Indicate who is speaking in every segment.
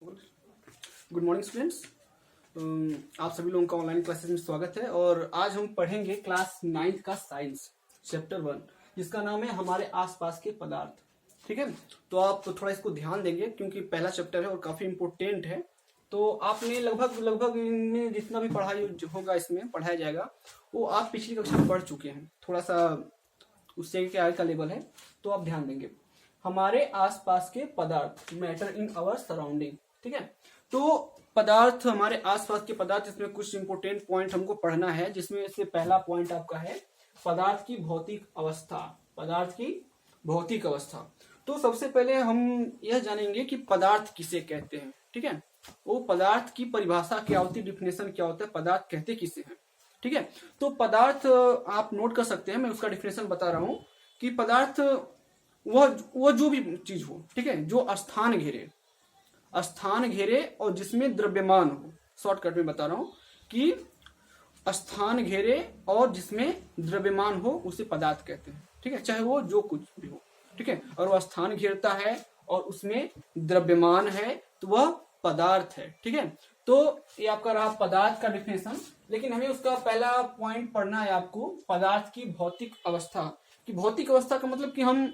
Speaker 1: Good morning students. आप सभी लोगों का ऑनलाइन क्लासेस में स्वागत है। और आज हम पढ़ेंगे क्लास 9th का साइंस चैप्टर 1, जिसका नाम है हमारे आसपास के पदार्थ। ठीक है, तो आप थोड़ा इसको ध्यान देंगे क्योंकि पहला चैप्टर है और काफी इम्पोर्टेंट है। तो आपने लगभग इनमें जितना भी पढ़ाई होगा, इसमें पढ़ाया जाएगा, वो आप पिछली कक्षा में पढ़ चुके हैं। थोड़ा सा उससे क्या आगे का लेवल है, तो आप ध्यान देंगे। हमारे आसपास के पदार्थ, मैटर इन आवर सराउंडिंग। ठीक है, तो पदार्थ, हमारे आसपास के पदार्थ, इसमें कुछ इंपोर्टेंट पॉइंट हमको पढ़ना है, जिसमें से पहला पॉइंट आपका है पदार्थ की भौतिक अवस्था। पदार्थ की भौतिक अवस्था। तो सबसे पहले हम यह जानेंगे कि पदार्थ किसे कहते हैं। ठीक है, वो पदार्थ की परिभाषा क्या होती है, डिफिनेशन क्या होता है, पदार्थ कहते किसे हैं। ठीक है, तो पदार्थ आप नोट कर सकते हैं, मैं उसका डिफिनेशन बता रहा हूं कि पदार्थ वह जो भी चीज हो, ठीक है, जो स्थान घेरे और जिसमें द्रव्यमान हो। शॉर्टकट में बता रहा हूं कि स्थान घेरे और जिसमें द्रव्यमान हो उसे पदार्थ कहते हैं। ठीक है, चाहे वो जो कुछ भी हो। ठीक है, और वह स्थान घेरता है और उसमें द्रव्यमान है तो वह पदार्थ है। ठीक है, तो ये आपका रहा पदार्थ का डिफिनेशन। लेकिन हमें उसका पहला पॉइंट पढ़ना है आपको, पदार्थ की भौतिक अवस्था। कि भौतिक अवस्था का मतलब कि हम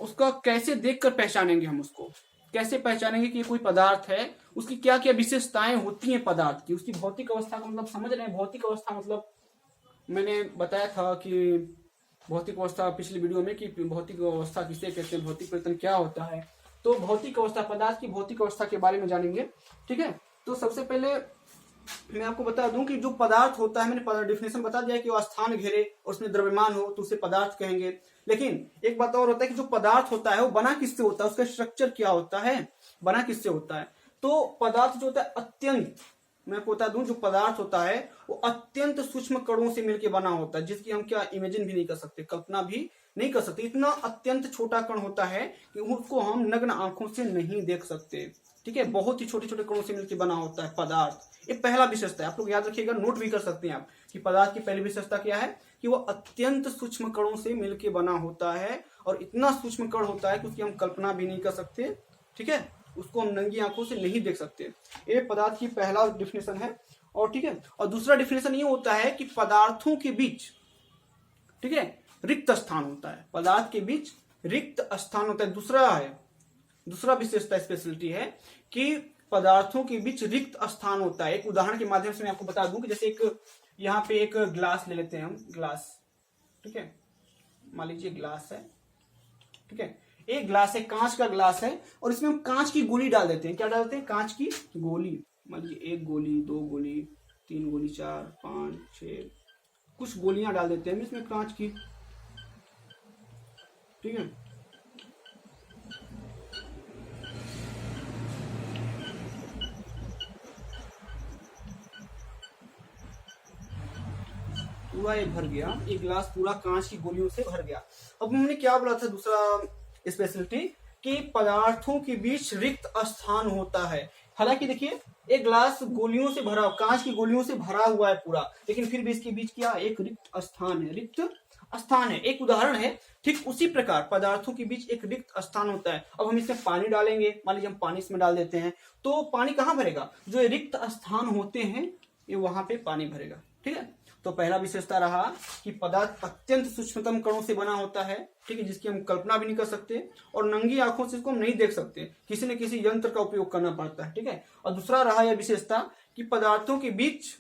Speaker 1: उसका कैसे देखकर पहचानेंगे, हम उसको कैसे पहचानेंगे कि ये कोई पदार्थ है, उसकी क्या क्या विशेषताएं होती हैं पदार्थ की। उसकी भौतिक अवस्था का मतलब समझ रहे हैं। भौतिक अवस्था मतलब मैंने बताया था कि भौतिक अवस्था पिछली वीडियो में कि भौतिक अवस्था किसे कहते हैं, भौतिक परिवर्तन क्या होता है। तो भौतिक अवस्था, पदार्थ की भौतिक अवस्था के बारे में जानेंगे। ठीक है, तो सबसे पहले मैं आपको बता दूं कि जो पदार्थ होता है, मैंने डिफिनेशन बता दिया कि वो स्थान घेरे और उसमें द्रव्यमान हो तो उसे पदार्थ कहेंगे। लेकिन एक बात और होता है कि जो पदार्थ होता है वो बना किससे होता है, उसका स्ट्रक्चर क्या होता है, बना किससे होता है। तो पदार्थ जो होता है अत्यंत, मैं आपको बता दूं, जो पदार्थ होता है वो अत्यंत सूक्ष्म कणों से मिलकर बना होता है, जिसकी हम क्या इमेजिन भी नहीं कर सकते, कल्पना भी नहीं कर सकते। इतना अत्यंत छोटा कण होता है कि उसको हम नग्न आंखों से नहीं देख सकते। ठीक है, बहुत ही छोटे छोटे कणों से मिलकर बना होता है पदार्थ। ये पहला विशेषता है, आप लोग याद रखिएगा, नोट भी कर सकते हैं आप कि पदार्थ की पहली विशेषता क्या है कि वो अत्यंत सूक्ष्म कणों से मिलकर बना होता है। और इतना सूक्ष्म कण होता है कि उसकी हम कल्पना भी नहीं कर सकते। ठीक है, उसको हम नंगी आंखों से नहीं देख सकते। ये पदार्थ की पहला डिफिनेशन है। और ठीक है, और दूसरा डिफिनेशन ये होता है कि पदार्थों के बीच, ठीक है, रिक्त स्थान होता है। पदार्थ के बीच रिक्त स्थान होता है। दूसरा विशेषता, स्पेशलिटी है कि पदार्थों के बीच रिक्त स्थान होता है। एक उदाहरण के माध्यम से मैं आपको बता दूं कि जैसे एक यहाँ पे एक ग्लास ले लेते हैं हम, ग्लास। ठीक है, मान लीजिए ग्लास है। ठीक है, एक ग्लास है, कांच का ग्लास है, और इसमें हम कांच की गोली डाल देते हैं। क्या डालते हैं, कांच की गोली। मान लीजिए 1 गोली, 2 गोली, 3 गोली, 4, 5, 6 कुछ गोलियां डाल देते हैं इसमें कांच की। ठीक है, पूरा ये भर गया, एक गिलास पूरा कांच की गोलियों से भर गया। अब हमने क्या बोला था, दूसरा स्पेशलिटी, कि पदार्थों के बीच रिक्त स्थान होता है। हालांकि देखिए, एक गिलास गोलियों से भरा, कांच की गोलियों से भरा हुआ है पूरा, लेकिन फिर भी इसके बीच क्या, एक रिक्त स्थान है। रिक्त स्थान है, एक उदाहरण है। ठीक उसी प्रकार पदार्थों के बीच एक रिक्त स्थान होता है। अब हम इसमें पानी डालेंगे, मान लीजिए हम पानी इसमें डाल देते हैं, तो पानी कहां भरेगा, जो रिक्त स्थान होते हैं ये वहां पे पानी भरेगा। ठीक है, तो पहला विशेषता रहा कि पदार्थ अत्यंत सूक्ष्मतम कणों से बना होता है। ठीक है, जिसकी हम कल्पना भी नहीं कर सकते और नंगी आंखों से इसको हम नहीं देख सकते, किसी न किसी यंत्र का उपयोग करना पड़ता है। ठीक है, और दूसरा रहा यह विशेषता कि पदार्थों के बीच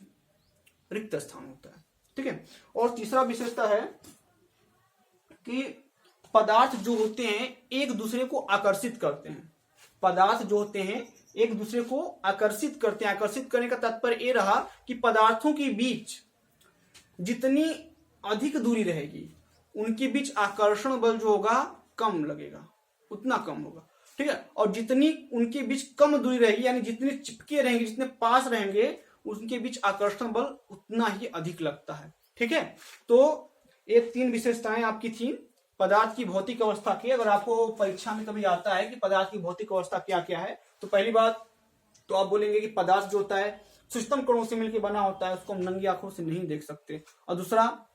Speaker 1: रिक्त स्थान होता है। ठीक है, और तीसरा विशेषता है कि पदार्थ जो होते हैं एक दूसरे को आकर्षित करते हैं। पदार्थ जो होते हैं एक दूसरे को आकर्षित करते हैं। आकर्षित करने का तात्पर्य यह रहा कि पदार्थों के बीच जितनी अधिक दूरी रहेगी उनके बीच आकर्षण बल जो होगा कम लगेगा, उतना कम होगा। ठीक है, और जितनी उनके बीच कम दूरी रहेगी, यानी जितने चिपके रहेंगे, जितने पास रहेंगे, उनके बीच आकर्षण बल उतना ही अधिक लगता है। ठीक है, तो ये 3 विशेषताएं आपकी थी पदार्थ की भौतिक अवस्था की। अगर आपको परीक्षा में कभी आता है कि पदार्थ की भौतिक अवस्था क्या क्या है, तो पहली बात तो आप बोलेंगे कि पदार्थ जो होता है सूक्ष्म कणों से मिलकर बना होता है, उसको हम नंगी आंखों से नहीं देख सकते। और दूसरा,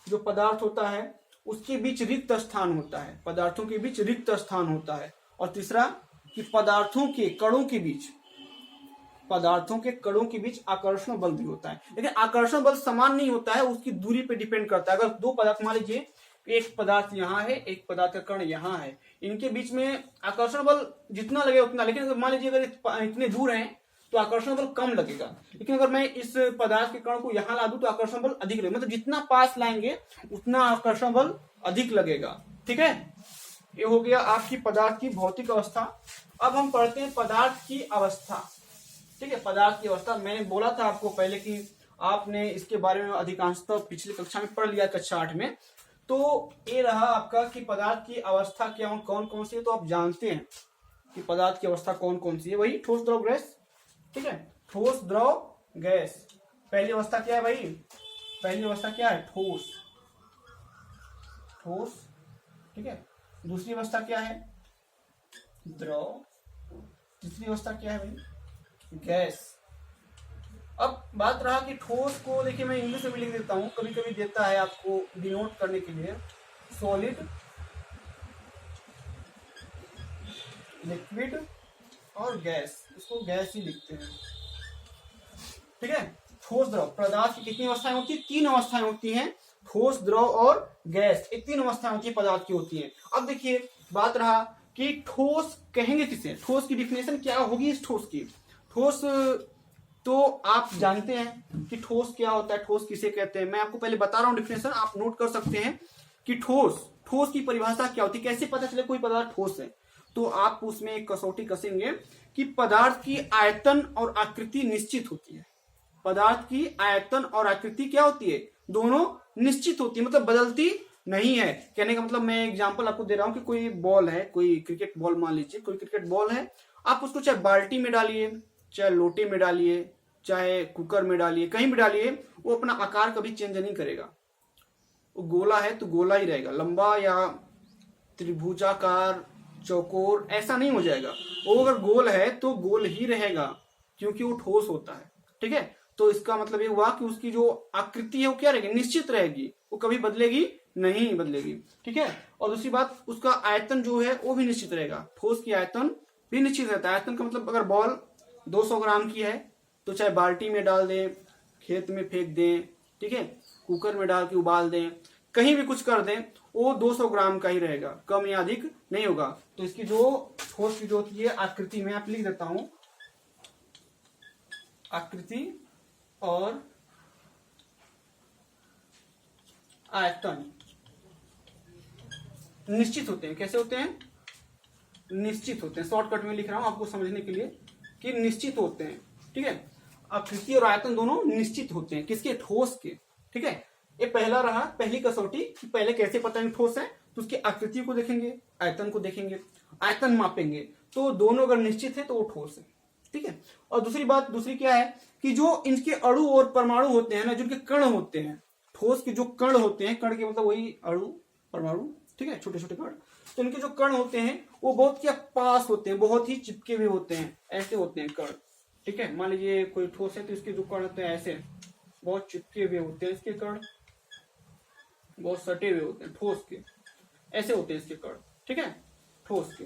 Speaker 1: जो पदार्थ होता है उसके बीच रिक्त स्थान होता है, पदार्थों के बीच रिक्त स्थान होता है। और तीसरा, कि पदार्थों के कणों के बीच आकर्षण बल भी होता है, लेकिन आकर्षण बल समान नहीं होता है, उसकी दूरी पे डिपेंड करता है। अगर दो पदार्थ, मान लीजिए एक पदार्थ यहाँ है, एक पदार्थ का कण यहाँ है, इनके बीच में आकर्षण बल जितना लगे उतना, लेकिन अगर मान लीजिए अगर इतने दूर हैं तो आकर्षण बल कम लगेगा, लेकिन अगर मैं इस पदार्थ के कण को यहाँ ला दूं तो आकर्षण बल अधिक लगेगा, मतलब जितना पास लाएंगे उतना आकर्षण बल अधिक लगेगा। ठीक है, ये हो गया आपकी पदार्थ की भौतिक अवस्था। अब हम पढ़ते हैं पदार्थ की अवस्था। ठीक है, पदार्थ की अवस्था, मैंने बोला था आपको पहले कि आपने इसके बारे में अधिकांशतः पिछली कक्षा में पढ़ लिया, कक्षा 8 में। तो ये रहा आपका कि पदार्थ की अवस्था क्या कौन कौन सी है, तो आप जानते हैं कि पदार्थ की अवस्था कौन कौन सी है, वही ठोस द्रव गैस। ठीक है, ठोस द्रव गैस। पहली अवस्था क्या है भाई, पहली अवस्था क्या है, ठोस। ठीक है, दूसरी अवस्था क्या है, द्रव। तीसरी अवस्था क्या है भाई, गैस। अब बात रहा कि ठोस को, देखिए मैं इंग्लिश में भी लिख देता हूं, कभी कभी देता है आपको डिनोट करने के लिए, सॉलिड, लिक्विड और गैस, इसको गैस ही लिखते हैं। ठीक है, ठोस द्रव पदार्थ की कितनी अवस्थाएं होती है, 3 अवस्थाएं होती हैं, ठोस द्रव और गैस, ये 3 अवस्थाएं होती है पदार्थ की होती है। अब देखिए बात रहा कि ठोस कहेंगे किसे, ठोस की डिफिनेशन क्या होगी इस ठोस की। ठोस तो आप जानते हैं कि ठोस क्या होता है, ठोस किसे कहते हैं, मैं आपको पहले बता रहा हूं डिफिनेशन, आप नोट कर सकते हैं कि ठोस की परिभाषा क्या होती है, कैसे पता चले कोई पदार्थ ठोस है। तो आप उसमें एक कसौटी कसेंगे कि पदार्थ की आयतन और आकृति निश्चित होती है। पदार्थ की आयतन और आकृति क्या होती है, दोनों निश्चित होती है, मतलब बदलती नहीं है। कहने का मतलब मैं एग्जांपल आपको दे रहा हूं कि कोई बॉल है, कोई क्रिकेट बॉल मान लीजिए, कोई क्रिकेट बॉल है, आप उसको चाहे बाल्टी में डालिए, चाहे लोटे में डालिए, चाहे कुकर में डालिए, कहीं भी डालिए, वो अपना आकार कभी चेंज नहीं करेगा। वो गोला है तो गोला ही रहेगा, लंबा या त्रिभुजाकार, चौकोर ऐसा नहीं हो जाएगा। वो अगर गोल है तो गोल ही रहेगा, क्योंकि वो ठोस होता है। ठीक है, तो इसका मतलब ये हुआ कि उसकी जो आकृति है वो क्या रहेगी, निश्चित रहेगी, वो कभी बदलेगी नहीं बदलेगी। ठीक है, और दूसरी बात, उसका आयतन जो है वो भी निश्चित रहेगा, ठोस की आयतन भी निश्चित रहता है। आयतन का मतलब अगर बॉल 200 ग्राम की है तो चाहे बाल्टी में डाल दें, खेत में फेंक दें, ठीक है, कुकर में डाल के उबाल दें, कहीं भी कुछ कर दें, वो 200 ग्राम का ही रहेगा, कम या अधिक नहीं होगा। तो इसकी जो ठोस की जो होती है आकृति में आप लिख देता हूं, आकृति और आयतन निश्चित होते हैं। कैसे होते हैं, निश्चित होते हैं। शॉर्टकट में लिख रहा हूं आपको समझने के लिए कि निश्चित होते हैं। ठीक है, आकृति और आयतन दोनों निश्चित होते हैं, किसके, ठोस के। ठीक है, ये पहला रहा, पहली कसौटी कि पहले कैसे पता है ठोस है, तो उसकी आकृति को देखेंगे, आयतन को देखेंगे, आयतन मापेंगे, तो दोनों अगर निश्चित है तो वो ठोस है। ठीक है, और दूसरी बात, दूसरी क्या है कि जो इनके अणु और परमाणु होते हैं ना, जो इनके कण होते हैं, ठोस के जो कण होते हैं, कण के मतलब वही अणु परमाणु, ठीक है, छोटे छोटे कण, तो इनके जो कण होते हैं वो बहुत क्या पास होते हैं, बहुत ही चिपके हुए होते हैं, ऐसे होते हैं कण। ठीक है, मान लीजिए कोई ठोस है तो इसके जो कण होते हैं ऐसे बहुत चिपके हुए होते हैं, इसके कण बहुत सटे हुए होते हैं, ठोस के ऐसे होते हैं इसके कण। ठीक है, ठोस के।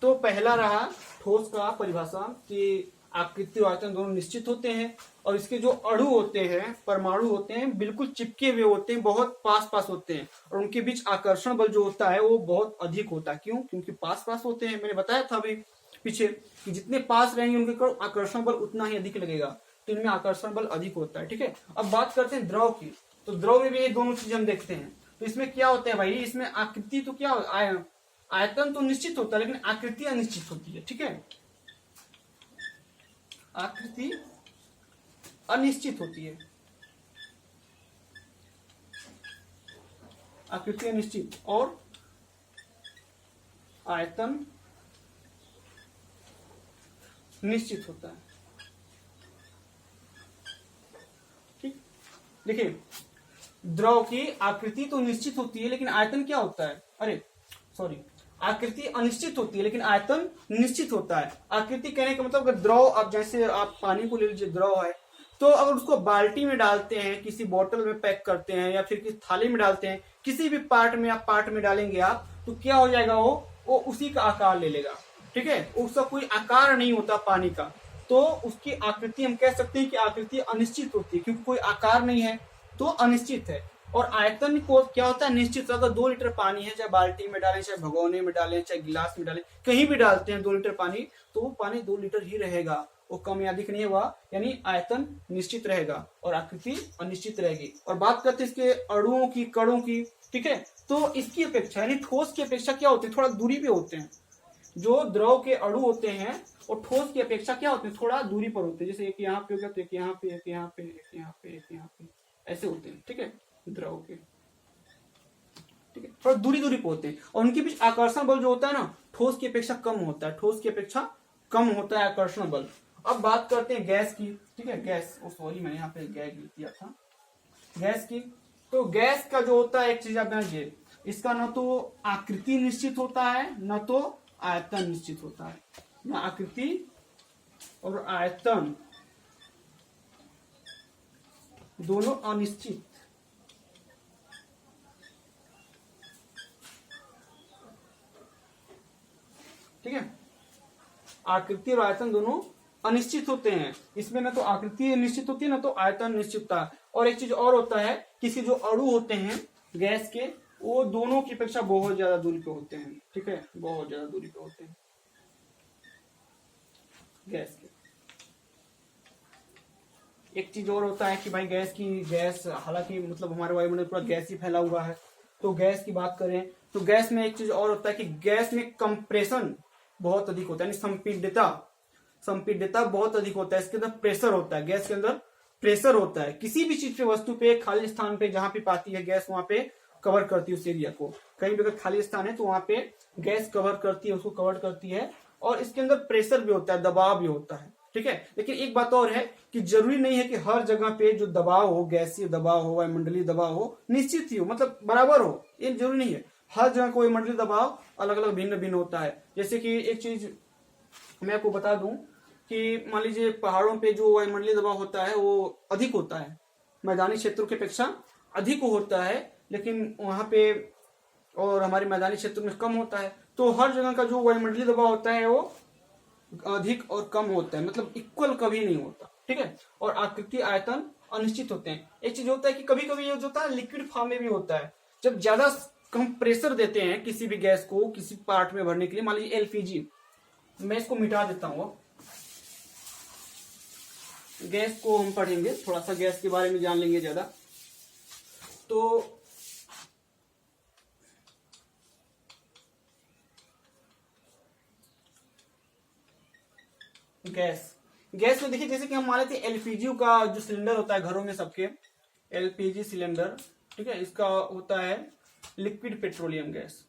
Speaker 1: तो पहला रहा ठोस का परिभाषा कि आकृति और आयतन दोनों निश्चित होते हैं, और इसके जो अणु होते हैं, परमाणु होते हैं, बिल्कुल चिपके हुए होते हैं, बहुत पास पास होते हैं, और उनके बीच आकर्षण बल जो होता है वो बहुत अधिक होता है। क्यों, क्योंकि पास पास होते हैं। मैंने बताया था अभी पीछे कि जितने पास रहेंगे उनके आकर्षण बल उतना ही अधिक लगेगा, तो इनमें आकर्षण बल अधिक होता है। ठीक है, अब बात करते हैं द्रव की। तो द्रव में भी ये दोनों चीज हम देखते हैं। तो इसमें क्या होता है भाई, इसमें आकृति तो क्या, आयतन तो निश्चित होता है, लेकिन आकृति अनिश्चित होती है। ठीक है, आकृति अनिश्चित होती है, आकृति अनिश्चित, और आयतन निश्चित होता है। ठीक, देखिए द्रव की आकृति तो निश्चित होती है, लेकिन आयतन क्या होता है, अरे सॉरी, आकृति अनिश्चित होती है लेकिन आयतन निश्चित होता है। आकृति कहने का मतलब अगर द्रव, अब जैसे आप पानी को ले लीजिए, द्रव है, तो अगर उसको बाल्टी में डालते हैं, किसी बोतल में पैक करते हैं, या फिर किसी थाली में डालते हैं, किसी भी पार्ट में आप पार्ट में डालेंगे आप, तो क्या हो जाएगा, वो उसी का आकार ले लेगा, ठीक है। उसका कोई आकार नहीं होता पानी का, तो उसकी आकृति हम कह सकते हैं कि आकृति अनिश्चित होती है, क्योंकि कोई आकार नहीं है तो अनिश्चित है। और आयतन को क्या होता है, निश्चित। अगर 2 लीटर पानी है, चाहे बाल्टी में डालें, चाहे भगोने में डालें, चाहे गिलास में डालें, कहीं भी डालते हैं 2 लीटर पानी, तो वो पानी 2 लीटर ही रहेगा, वो कम या अधिक नहीं हुआ, यानी आयतन निश्चित रहेगा और आकृति अनिश्चित रहेगी। और बात करते हैं इसके अणुओं की, कणों की, ठीक है। तो इसकी अपेक्षा यानी ठोस की अपेक्षा क्या होती है, थोड़ा दूरी पे होते हैं। जो द्रव के अणु होते हैं वो ठोस की अपेक्षा क्या होते हैं, थोड़ा दूरी पर होते हैं। जैसे एक यहाँ पे हो गया, तो एक यहाँ पे, एक यहाँ पे, एक यहाँ पे, एक यहाँ पे, ऐसे होते हैं, ठीक है, द्रव के, ठीक है, थोड़ा दूरी दूरी पे होते हैं। और उनके बीच आकर्षण बल जो होता है ना, ठोस की अपेक्षा कम होता है, ठोस की अपेक्षा कम होता है आकर्षण बल। अब बात करते हैं गैस की, ठीक है। गैस, सॉरी मैंने यहाँ पे गैस लिख दिया था, गैस की। तो गैस का जो होता है, एक चीज आप जानिए, इसका न तो आकृति निश्चित होता है, न तो आयतन निश्चित होता है। न आकृति और आयतन दोनों अनिश्चित, ठीक है। आकृति और आयतन दोनों अनिश्चित होते हैं। इसमें न तो आकृति निश्चित होती है, न तो आयतन निश्चित होता है। और एक चीज और होता है, किसी जो अणु होते हैं गैस के, वो दोनों की अपेक्षा बहुत ज्यादा दूरी पे होते हैं, ठीक है, बहुत ज्यादा दूरी पे होते हैं गैस के। एक चीज और होता है कि भाई गैस हालांकि मतलब हमारे वायुमंडल पूरा गैस ही फैला हुआ है, तो गैस की बात करें तो गैस में एक चीज और होता है कि गैस में कंप्रेशन बहुत अधिक होता है, यानी संपीड्यता बहुत अधिक होता है। इसके अंदर प्रेशर होता है, गैस के अंदर प्रेशर होता है। किसी भी चीज पे, वस्तु पे, खाली स्थान पे जहां पे पाती है गैस, वहां पे कवर करती है उस एरिया को। कहीं भी अगर खाली स्थान है तो वहां पे गैस कवर करती है, उसको कवर करती है। और इसके अंदर प्रेशर भी होता है, दबाव भी होता है, ठीक है। लेकिन एक बात और है कि जरूरी नहीं है कि हर जगह पे जो दबाव हो, गैसीय दबाव हो, वायुमंडलीय दबाव हो, निश्चित ही हो, मतलब बराबर हो, ये जरूरी नहीं है। हर जगह कोई मंडलीय दबाव अलग अलग भिन्न भिन्न होता है। जैसे कि एक चीज मैं आपको बता दूं कि मान लीजिए पहाड़ों पे जो वायुमंडलीय दबाव होता है वो अधिक होता है, मैदानी क्षेत्रों की अपेक्षा अधिक होता है, लेकिन वहां पे और हमारे मैदानी क्षेत्र में कम होता है। तो हर जगह का जो वायुमंडलीय दबाव होता है वो अधिक और कम होता है, मतलब इक्वल कभी नहीं होता, ठीक है। और आकृति, आयतन अनिश्चित होते हैं। एक चीज होता है कि कभी कभी ये होता है लिक्विड फॉर्म में भी होता है। जब ज्यादा कम प्रेशर देते हैं किसी भी गैस को किसी पार्ट में भरने के लिए, मान लीजिए एलपीजी, मैं इसको मिटा देता हूं। गैस को हम पढ़ेंगे, थोड़ा सा गैस के बारे में जान लेंगे ज्यादा। तो गैस में देखिए, जैसे कि हम मान लेते हैं एलपीजी का जो सिलेंडर होता है घरों में सबके, एलपीजी सिलेंडर, ठीक है, इसका होता है liquid petroleum gas.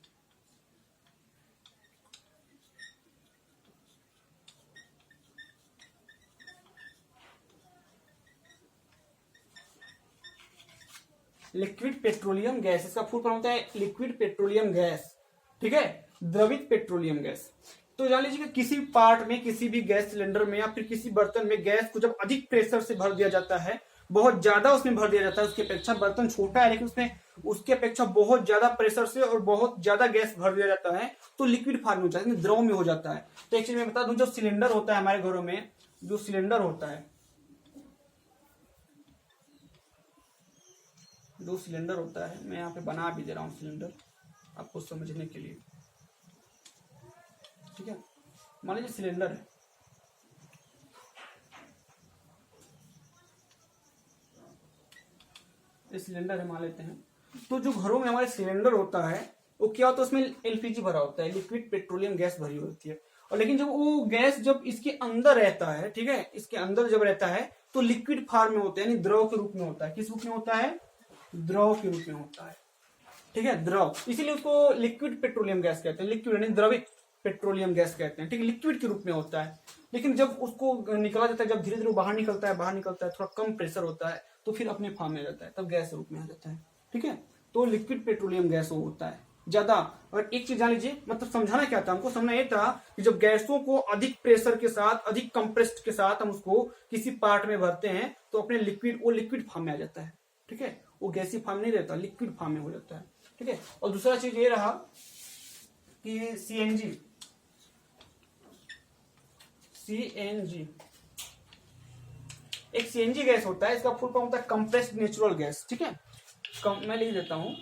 Speaker 1: Liquid petroleum gas, इसका फुल फॉर्म होता है लिक्विड पेट्रोलियम गैस, ठीक है, द्रवित पेट्रोलियम गैस। तो जान लीजिए कि किसी पार्ट में, किसी भी गैस सिलेंडर में या फिर किसी बर्तन में गैस को जब अधिक प्रेशर से भर दिया जाता है, बहुत ज्यादा उसमें भर दिया जाता है, उसकी अपेक्षा बर्तन छोटा है लेकिन उसमें उसकी अपेक्षा बहुत ज्यादा प्रेशर से और बहुत ज्यादा गैस भर दिया जाता है, तो लिक्विड फॉर्म में हो जाता है, द्रव में हो जाता है। तो एक चीज मैं बता दूं, जो सिलेंडर होता है हमारे घरों में, जो सिलेंडर होता है, जो सिलेंडर होता है, मैं यहाँ पे बना भी दे रहा हूँ सिलेंडर आपको समझने के लिए, ठीक है। मान लीजिए सिलेंडर है, ये सिलेंडर है मान लेते हैं। तो जो घरों में हमारे सिलेंडर होता है वो क्या होता है, उसमें एलपीजी भरा होता है, लिक्विड पेट्रोलियम गैस भरी होती है। और लेकिन जब वो गैस जब इसके अंदर रहता है, ठीक है, इसके अंदर जब रहता है तो लिक्विड फॉर्म में होता है, यानी द्रव के रूप में होता है। किस रूप में होता है, द्रव के रूप में होता है, ठीक है, द्रव। इसीलिए उसको लिक्विड पेट्रोलियम गैस कहते हैं, लिक्विड यानी द्रवित पेट्रोलियम गैस कहते हैं, ठीक है, लिक्विड के रूप में होता है। लेकिन जब उसको निकाला जाता है, जब धीरे धीरे बाहर निकलता है, थोड़ा कम प्रेशर होता है, तो फिर अपने फॉर्म में रहता है, तब गैस रूप में आ जाता है, ठीक है। तो लिक्विड पेट्रोलियम गैस वो होता है ज्यादा। और एक चीज जान लीजिए, मतलब समझाना क्या था हमको, समझना ये था कि जब गैसों को अधिक प्रेशर के साथ, अधिक कंप्रेस्ड के साथ हम उसको किसी पार्ट में भरते हैं तो अपने लिक्विड फॉर्म में आ जाता है, ठीक है, वो गैसी फॉर्म नहीं रहता, लिक्विड फॉर्म में हो जाता है, ठीक है। और दूसरा चीज ये रहा कि सीएनजी, सीएनजी एक सीएनजी गैस होता है, इसका फुल फॉर्म होता है कंप्रेस्ड नेचुरल गैस। ठीक है, मैं लिख देता हूं,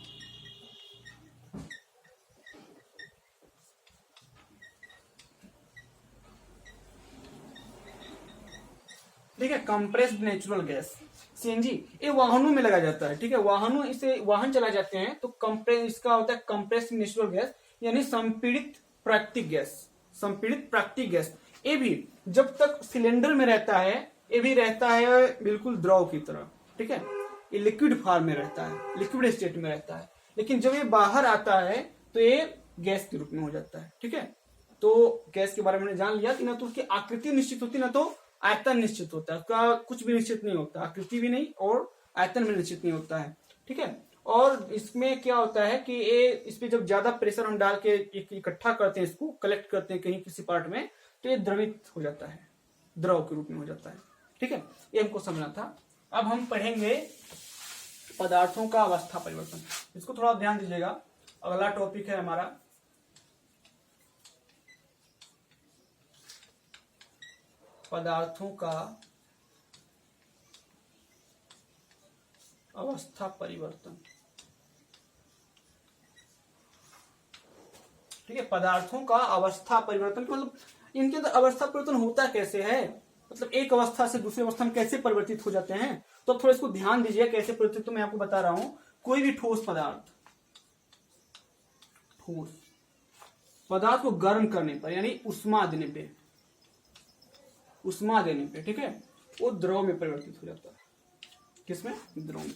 Speaker 1: ठीक है, कंप्रेस्ड नेचुरल गैस सीएनजी। ये वाहनों में लगाया जाता है। ठीक है, वाहनों, इसे वाहन चलाए जाते हैं तो इसका होता है कंप्रेस्ड नेचुरल गैस, यानी संपीड़ित प्राकृतिक गैस। संपीड़ित प्राकृतिक गैस ये भी जब तक सिलेंडर में रहता है, ये भी रहता है बिल्कुल द्रव की तरह। ठीक है, ये लिक्विड फॉर्म में रहता है, लिक्विड स्टेट में रहता है, लेकिन जब ये बाहर आता है तो ये गैस के रूप में हो जाता है। ठीक है, तो गैस के बारे में जान लिया कि ना तो उसकी आकृति निश्चित होती, ना तो आयतन निश्चित होता है। उसका कुछ भी निश्चित नहीं होता, आकृति भी नहीं और आयतन भी निश्चित नहीं होता है। ठीक है, और इसमें क्या होता है कि ये इस पे जब ज्यादा प्रेशर हम डाल के इकट्ठा करते हैं, इसको कलेक्ट करते हैं कहीं किसी पार्ट में, तो ये द्रवित हो जाता है, द्रव के रूप में हो जाता है। ठीक है, ये हमको समझना था। अब हम पढ़ेंगे पदार्थों का अवस्था परिवर्तन। इसको थोड़ा ध्यान दीजिएगा, अगला टॉपिक है हमारा पदार्थों का अवस्था परिवर्तन। ठीक है, पदार्थों का अवस्था परिवर्तन मतलब इनके अंदर अवस्था परिवर्तन होता कैसे है, मतलब एक अवस्था से दूसरी अवस्था में कैसे परिवर्तित हो जाते हैं। तो अब थोड़ा इसको ध्यान दीजिए कैसे परिवर्तित, तो मैं आपको बता रहा हूं। कोई भी ठोस पदार्थ, ठोस पदार्थ को गर्म करने पर, यानी उष्मा देने पे, उष्मा देने पे, ठीक है, वो द्रव में परिवर्तित हो जाता है। किसमें? द्रव में।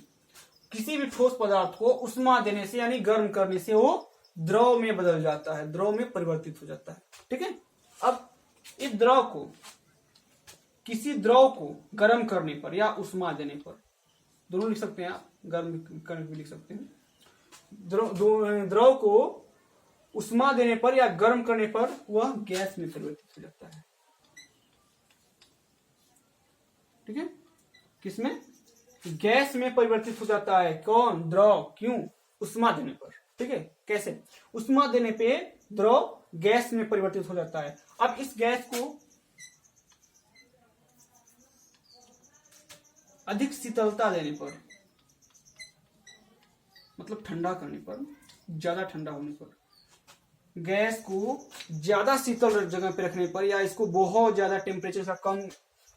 Speaker 1: किसी भी ठोस पदार्थ को उष्मा देने से यानी गर्म करने से वो द्रव में बदल जाता है, द्रव में परिवर्तित हो जाता है। ठीक है, अब इस द्रव को, किसी द्रव को गर्म करने पर या उष्मा देने पर, दोनों लिख सकते हैं आप, गर्म करने पर लिख सकते हैं। द्रव को उष्मा देने पर या गर्म करने पर वह गैस में परिवर्तित हो जाता है। ठीक है, किसमें? गैस में परिवर्तित हो जाता है। कौन? द्रव। क्यों? उष्मा देने पर। ठीक है, कैसे? उष्मा देने पे द्रव गैस में परिवर्तित हो जाता है। अब इस गैस को अधिक शीतलता देने पर, मतलब ठंडा करने पर, ज्यादा ठंडा होने पर, गैस को ज्यादा शीतल जगह पे रखने पर, या इसको बहुत ज्यादा टेम्परेचर से कम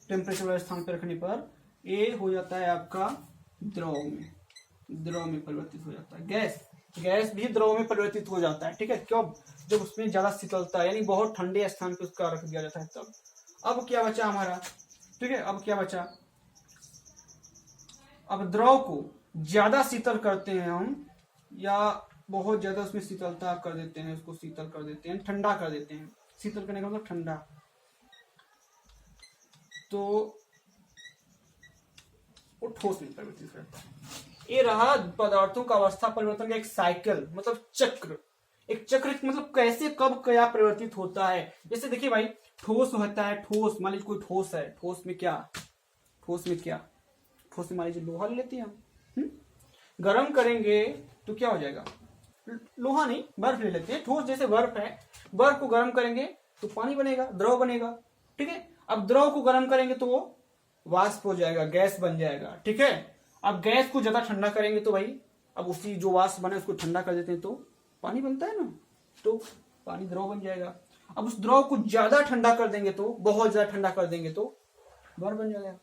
Speaker 1: टेम्परेचर वाले स्थान पर रखने पर ये हो जाता है आपका द्रव में, द्रव में परिवर्तित हो जाता है। गैस भी द्रव में परिवर्तित हो जाता है। ठीक है, क्यों? जब उसमें ज्यादा शीतलता यानी बहुत ठंडे स्थान पे उसका रख दिया जाता है तब। अब क्या बचा हमारा? ठीक है, अब क्या बचा? अब द्रव को ज्यादा शीतल करते हैं हम, या बहुत ज्यादा उसमें शीतलता कर देते हैं, उसको शीतल कर देते हैं, ठंडा कर देते हैं। शीतल करने का मतलब ठंडा। तो वो ठोस में परिवर्तित हो जाता है। ये रहा पदार्थों का अवस्था परिवर्तन का एक साइकिल, मतलब चक्र। एक चक्र मतलब कैसे कब क्या परिवर्तित होता है। जैसे देखिए भाई, ठोस होता है, ठोस मान लीजिए कोई ठोस है, ठोस में क्या, ठोस में मान लीजिए लोहा ले लेते हैं हम, गर्म करेंगे तो क्या हो जाएगा? लोहा नहीं, बर्फ ले लेते हैं। ठोस जैसे बर्फ है, बर्फ को गर्म करेंगे तो पानी बनेगा, द्रव बनेगा। ठीक है, अब द्रव को गर्म करेंगे तो वो वाष्प हो जाएगा, गैस बन जाएगा। ठीक है, अब गैस को ज्यादा ठंडा करेंगे तो भाई, अब उसी जो वाष्प बने उसको ठंडा कर देते हैं तो पानी बनता है ना, तो पानी द्रव बन जाएगा। अब उस द्रव को ज्यादा ठंडा कर देंगे तो, बहुत ज्यादा ठंडा कर देंगे तो बर्फ बन जाएगा।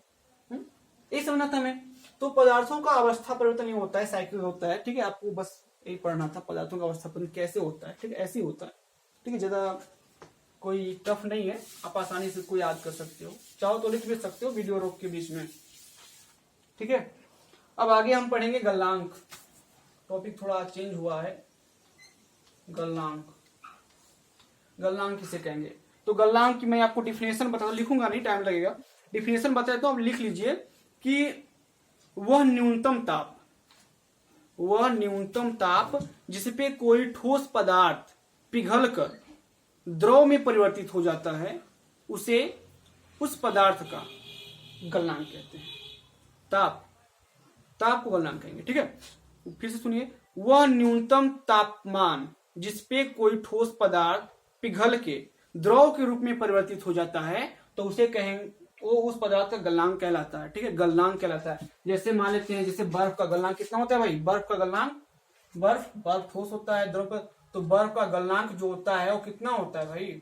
Speaker 1: ये समझना था हमें। तो पदार्थों का अवस्था परिवर्तन ये होता है, साइकिल होता है। ठीक है, आपको बस यही पढ़ना था, पदार्थों का अवस्था परिवर्तन कैसे होता है। ठीक है, ऐसे ही होता है। ठीक है, ज्यादा कोई टफ नहीं है, आप आसानी से इसको याद कर सकते हो, चाहो तो लिख भी सकते हो वीडियो रोक के बीच में। ठीक है, अब आगे हम पढ़ेंगे गलनांक। टॉपिक थोड़ा चेंज हुआ है। गलनांक, गलनांक किसे कहेंगे? तो गलनांक की मैं आपको डिफिनेशन बता, लिखूंगा नहीं, टाइम लगेगा। डिफिनेशन बताए तो आप लिख लीजिए कि वह न्यूनतम ताप जिस पे कोई ठोस पदार्थ पिघलकर द्रव में परिवर्तित हो जाता है, उसे उस पदार्थ का गलनांक कहते हैं। ताप को गलनांक कहेंगे। ठीक है, फिर से सुनिए, वह न्यूनतम तापमान जिसपे कोई ठोस पदार्थ पिघल के द्रव के रूप में परिवर्तित हो जाता है तो उसे कहेंगे, वो उस पदार्थ का गलनांक कहलाता है। ठीक है, गलनांक कहलाता है। जैसे मान लेते हैं, जैसे बर्फ का गलनांक कितना होता है भाई? बर्फ का गलनांक, बर्फ ठोस होता है द्रव पर, तो बर्फ का गलनांक जो होता है वो कितना होता है भाई?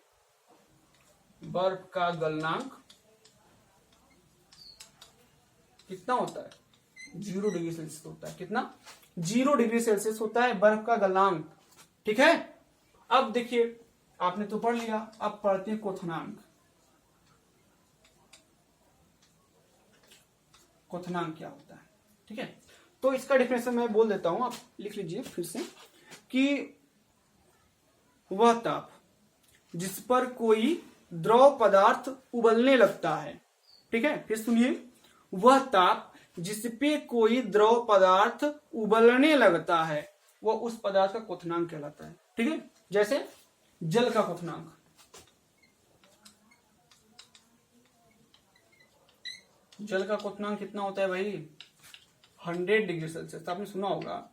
Speaker 1: बर्फ का गलनांक कितना होता है? 0 डिग्री सेल्सियस होता है। कितना? 0 डिग्री सेल्सियस होता है बर्फ का गलनांक। ठीक है, अब देखिए, आपने तो पढ़ लिया, अब पढ़ते हैं क्वथनांक। क्वथनांक क्या होता है? ठीक है, तो इसका डेफिनेशन मैं बोल देता हूं, आप लिख लीजिए फिर से, कि वह ताप जिस पर कोई द्रव पदार्थ उबलने लगता है। ठीक है, फिर सुनिए, वह ताप जिस पे कोई द्रव पदार्थ उबलने लगता है वह उस पदार्थ का क्वथनांक कहलाता है। ठीक है, जैसे जल का क्वथनांक, जल का क्वथनांक कितना होता है भाई? 100 डिग्री सेल्सियस। आपने सुना होगा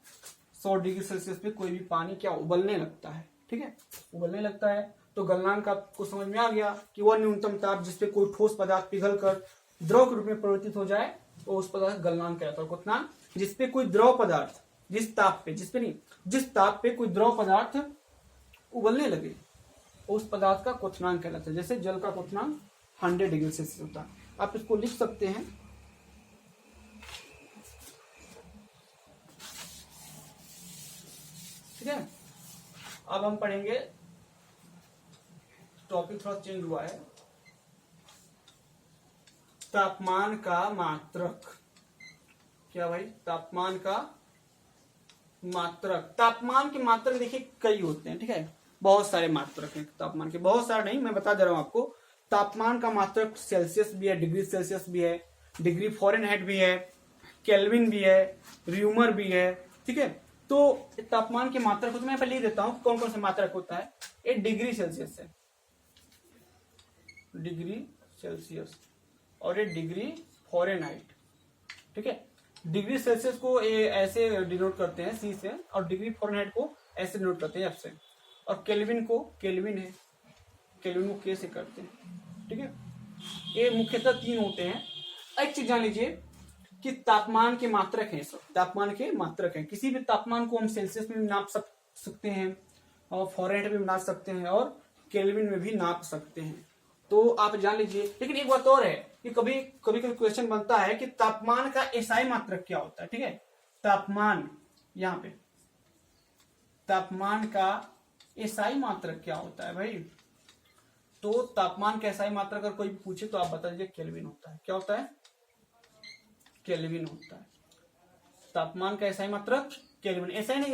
Speaker 1: 100 डिग्री सेल्सियस पे कोई भी पानी क्या उबलने लगता है। ठीक है, उबलने लगता है, तो गलनांक आपको समझ में आ गया कि वह न्यूनतम ताप जिसपे कोई ठोस पदार्थ पिघल कर द्रव के रूप में परिवर्तित हो जाए वो उस पदार्थ गलनांक कहलाता है। क्वथनांक जिसपे कोई द्रव पदार्थ, जिस ताप पे कोई द्रव पदार्थ उबलने लगे उस पदार्थ का क्वथनांक कहलाता है। जैसे जल का क्वथनांक 100 डिग्री सेल्सियस होता है। आप इसको लिख सकते हैं। ठीक है, अब हम पढ़ेंगे, टॉपिक थोड़ा चेंज हुआ है, तापमान का मात्रक। क्या भाई? तापमान का मात्रक। तापमान के मात्रक देखिए कई होते हैं। ठीक है, बहुत सारे मात्रक हैं तापमान के, बहुत सारे नहीं, मैं बता दे रहा हूं आपको। तापमान का मात्रक सेल्सियस भी है, डिग्री सेल्सियस भी है, डिग्री फ़ारेनहाइट भी है, केल्विन भी है, र्यूमर भी है। ठीक है, तो तापमान के मात्रक को तो मैं पहले ही देता हूं कौन कौन से मात्रक होता है। ये डिग्री सेल्सियस है, डिग्री सेल्सियस, और ये डिग्री फ़ारेनहाइट। ठीक है, डिग्री सेल्सियस को ऐसे डिनोट करते हैं सी से, और डिग्री फ़ारेनहाइट को ऐसे डिनोट करते हैं एफ से, और केल्विन को, केल्विन है, केल्विन को के से करते हैं। ठीक है, ये मुख्यतः 3 होते हैं। एक चीज जान लीजिए कि तापमान के मात्रक हैं, सब तापमान के मात्रक हैं। किसी भी तापमान को हम सेल्सियस में भी नाप सकते हैं, और फ़ारेनहाइट में भी नाप सकते हैं, और केल्विन में भी नाप सकते हैं। तो आप जान लीजिए। लेकिन एक बात और है कि कभी कभी क्वेश्चन बनता है कि तापमान का एसआई मात्रक क्या होता है। ठीक है, तापमान, यहाँ पे तापमान का एसआई मात्रक क्या होता है भाई? तो तापमान का एसआई मात्रक अगर कोई पूछे तो आप बता दीजिए केल्विन होता है। क्या होता है? केल्विन होता है। तापमान का एसआई मात्रक केल्विन। ऐसा ही नहीं